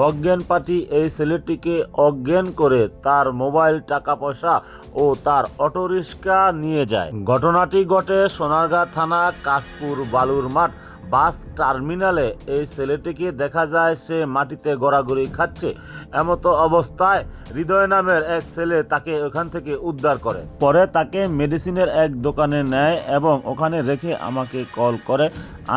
অজ্ঞান পার্টি এই ছেলেটিকে অজ্ঞান করে তার মোবাইল, টাকা পয়সা ও তার অটোরিক্সা নিয়ে যায়। ঘটনাটি ঘটে সোনারগাঁ থানা কাশপুর বালুর মাঠ বাস টার্মিনালে। এই ছেলেটিকে দেখা যায় সে মাটিতে গড়াগড়ি খাচ্ছে। এমতো অবস্থায় হৃদয় নামের এক ছেলে তাকে ওখান থেকে উদ্ধার করে। পরে তাকে মেডিসিনের এক দোকানে নেয় এবং ওখানে রেখে আমাকে কল করে।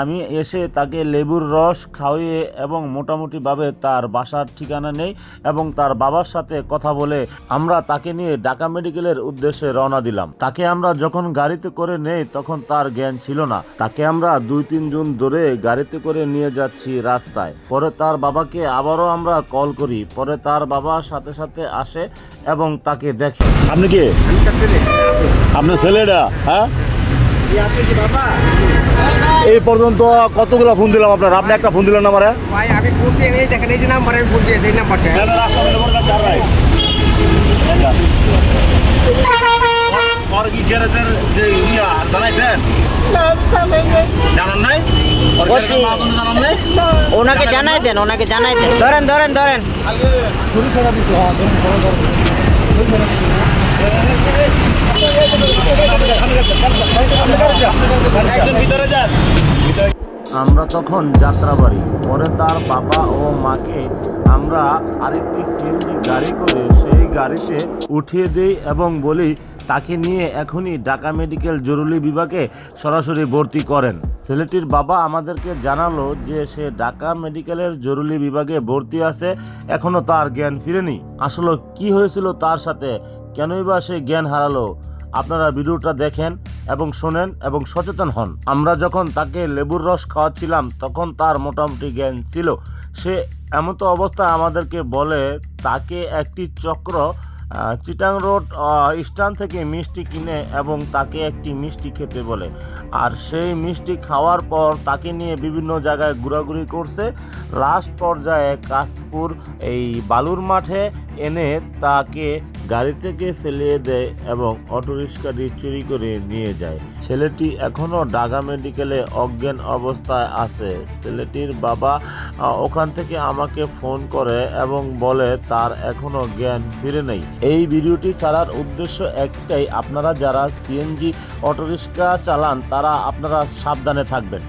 আমি এসে তাকে লেবুর রস খাওয়িয়ে এবং মোটামুটিভাবে তার বাসার ঠিকানা নেই এবং তার বাবার সাথে কথা বলে আমরা তাকে নিয়ে ঢাকা মেডিকেলের উদ্দেশ্যে রওনা দিলাম। তাকে আমরা যখন গাড়িতে করে নেই তখন তার জ্ঞান ছিল না। তাকে আমরা 2-3 জন ধরে গাড়িতে করে নিয়ে যাচ্ছি রাস্তায়। পরে তার বাবাকে আবারও আমরা কল করি। পরে তার বাবার সাথে সাথে আসে এবং তাকে দেখে। আপনি কি? আপনার ছেলেটা? হ্যাঁ, এই পর্যন্ত কতগুলো ফোন দিলাম আপনার? আপনি একটা ফোন দিলেন আমারে? ভাই আমি ফোন দিয়ে এই দেখেন এই যে নাম্বার আমি ফোন দিয়েছি এই নাম্বারটা। কি গ্যারেজের যে জানাইছেন? জানান নাই? জানান নাই? ওনাকে জানাই দেন, ওনাকে জানাই দেন। ধরেন ধরেন ধরেন। আমরা তখন যাত্রাবাড়ি। পরে তার বাবা ও মাকে আমরা আরেকটি সিএনজি গাড়ি করে সেই গাড়িতে উঠিয়ে দেই এবং বলি তাকে নিয়ে এখনই ঢাকা মেডিকেল জরুরি বিভাগে সরাসরি ভর্তি করেন। ছেলেটির বাবা আমাদেরকে জানালো যে সে ঢাকা মেডিকেলের জরুরি বিভাগে ভর্তি আছে, এখনো তার জ্ঞান ফিরেনি। আসলে কি হয়েছিল তার সাথে, কেনই বা সে জ্ঞান হারালো? আপনারা ভিডিওটা দেখেন এবং শোনেন এবং সচেতন হন। আমরা যখন তাকে লেবুর রস খাওয়াচ্ছিলাম তখন তার মোটামুটি জ্ঞান ছিল। সে এমতো অবস্থায় আমাদেরকে বলে তাকে একটি চক্র চিটাং রোড স্ট্যান্ড থেকে মিষ্টি কিনে এবং তাকে একটি মিষ্টি খেতে বলে। আর সেই মিষ্টি খাওয়ার পর তাকে নিয়ে বিভিন্ন জায়গায় ঘোরাঘুরি করছে। লাস্ট পর্যায়ে কাশপুর এই বালুর মাঠে এনে তাকে গাড়ি থেকে ফেলিয়ে দেয় এবং অটোরিক্সাটি চুরি করে নিয়ে যায়। ছেলেটি এখনও ঢাকা মেডিকেলে অজ্ঞান অবস্থায় আছে। ছেলেটির বাবা ওখান থেকে আমাকে ফোন করে এবং বলে তার এখনও জ্ঞান ফিরে নেই। এই ভিডিওটি ছাড়ার উদ্দেশ্য একটাই, আপনারা যারা সিএনজি অটোরিক্সা চালান তারা আপনারা সাবধানে থাকবেন।